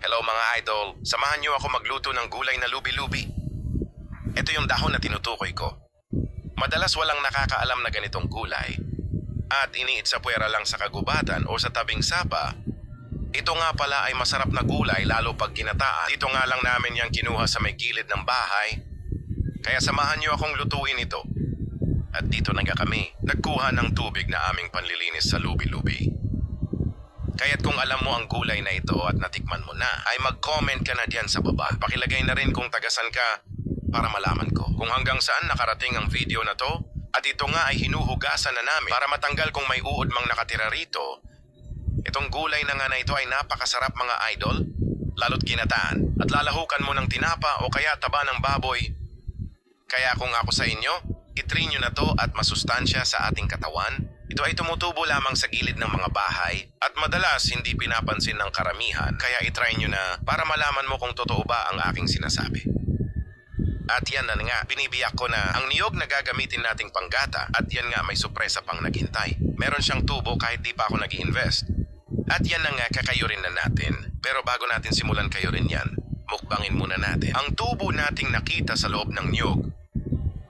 Hello mga idol, samahan niyo ako magluto ng gulay na lubi-lubi. Ito yung dahon na tinutukoy ko. Madalas walang nakakaalam na ganitong gulay at iniit sa puwera lang sa kagubatan o sa tabing sapa. Ito nga pala ay masarap na gulay lalo pag ginataan. Dito nga lang namin yang kinuha sa may gilid ng bahay. Kaya samahan niyo akong lutuin ito. At dito na nga kami nagkuha ng tubig na aming panlilinis sa lubi-lubi. Kaya't kung alam mo ang gulay na ito at natikman mo na, ay mag-comment ka na diyan sa baba. Pakilagay na rin kung tagasan ka para malaman ko kung hanggang saan nakarating ang video na to. At ito nga ay hinuhugasan na namin para matanggal kung may uod mang nakatira rito. Itong gulay na nga na ito ay napakasarap mga idol, lalo't ginataan. At lalahukan mo ng tinapa o kaya taba ng baboy. Kaya kung ako sa inyo, itry nyo na to at masustansya sa ating katawan. Ito ay tumutubo lamang sa gilid ng mga bahay at madalas hindi pinapansin ng karamihan, kaya itry nyo na para malaman mo kung totoo ba ang aking sinasabi. At yan na nga, binibiyak ko na ang niyog na gagamitin nating panggata at yan nga may supresa pang naghintay. Meron siyang tubo kahit di pa ako nag-i-invest. At yan na nga kakayurin na natin. Pero bago natin simulan kayurin yan, mukbangin muna natin ang tubo nating nakita sa loob ng niyog.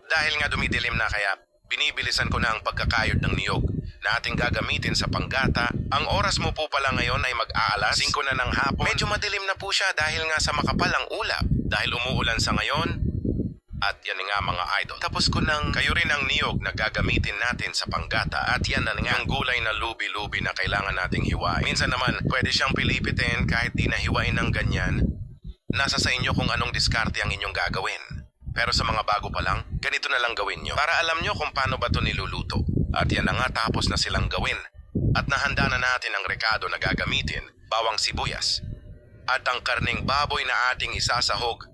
Dahil nga dumidilim na kaya binibilisan ko na ang pagkakayod ng niyog na ating gagamitin sa panggata. Ang oras mo po pala ngayon ay mag-aalas 5 na ng hapon. Medyo madilim na po siya dahil nga sa makapal ang ulap. Dahil umuulan sa ngayon. At yan nga mga idol. Tapos ko nang kayurin ang niyog na gagamitin natin sa panggata. At yan na nga ang gulay na lubi-lubi na kailangan nating hiwain. Minsan naman pwede siyang pilipitin kahit di nahiwain ng ganyan. Nasa sa inyo kung anong diskarte ang inyong gagawin. Pero sa mga bago pa lang, ganito na lang gawin nyo para alam nyo kung paano ba ito niluluto. At yan na nga tapos na silang gawin. At nahanda na natin ang rekado na gagamitin, bawang sibuyas. At ang karning baboy na ating isasahog.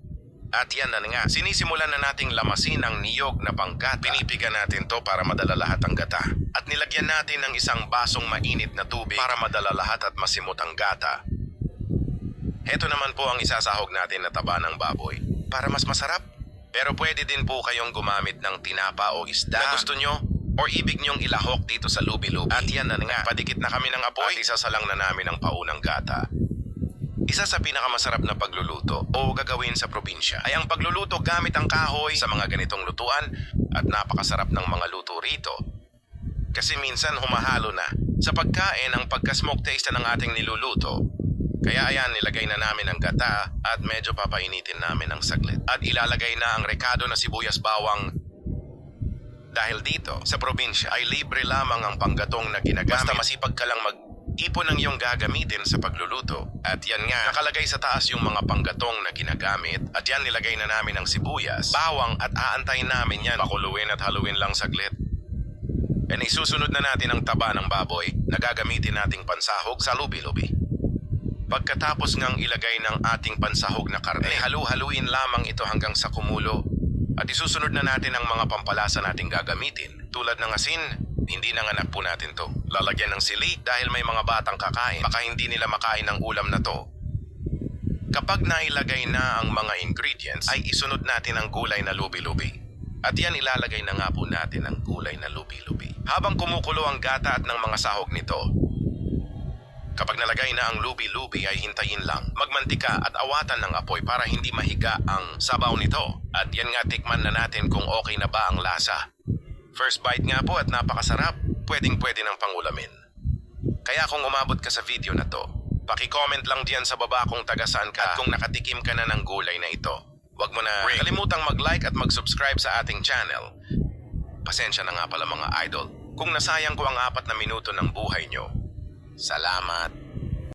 At yan na nga, sinisimulan na nating lamasin ang niyog na panggata. Pinipiga natin to para madala lahat ang gata. At nilagyan natin ng isang basong mainit na tubig para madala lahat at masimot ang gata. Heto naman po ang isasahog natin na taba ng baboy para mas masarap. Pero pwede din po kayong gumamit ng tinapa o isda na gusto nyo or ibig nyong ilahok dito sa lubi-lubi. At yan na nga, padikit na kami ng apoy at isasalang na namin ang paunang gata. Isa sa pinakamasarap na pagluluto o gagawin sa probinsya ay ang pagluluto gamit ang kahoy sa mga ganitong lutuan at napakasarap ng mga luto rito. Kasi minsan humahalo na sa pagkain ang pagka-smoke taste ng ating niluluto. Kaya ayan, nilagay na namin ang gata at medyo papainitin namin ang saglit. At ilalagay na ang rekado na sibuyas bawang. Dahil dito, sa probinsya ay libre lamang ang panggatong na ginagamit. Basta masipag ka lang mag-ipon ng iyong gagamitin sa pagluluto. At yan nga, nakalagay sa taas yung mga panggatong na ginagamit. At yan, nilagay na namin ang sibuyas, bawang at aantayin namin yan. Pakuluin at haluin lang saglit. And isusunod na natin ang taba ng baboy na gagamitin nating pansahog sa lubi-lubi. Pagkatapos ngang ilagay ng ating pansahog na karne, halu-haluin lamang ito hanggang sa kumulo. At isusunod na natin ang mga pampalasa nating gagamitin. Tulad ng asin, hindi nanganak po natin to. Lalagyan ng sili dahil may mga batang kakain. Baka hindi nila makain ang ulam na to. Kapag nailagay na ang mga ingredients, ay isunod natin ang gulay na lubi-lubi. At yan ilalagay na nga po natin ang gulay na lubi-lubi. Habang kumukulo ang gata at ng mga sahog nito, kapag nalagay na ang lubi-lubi ay hintayin lang. Magmantika at awatan ng apoy para hindi mahiga ang sabaw nito. At yan nga tikman na natin kung okay na ba ang lasa. First bite nga po at napakasarap. Pwedeng-pwede ng pangulamin. Kaya kung umabot ka sa video na to, paki-comment lang diyan sa baba kung taga saan ka at kung nakatikim ka na ng gulay na ito. Huwag mo na kalimutang mag-like at mag-subscribe sa ating channel. Pasensya na nga pala mga idol kung nasayang ko ang 4 na minuto ng buhay nyo. Salamat.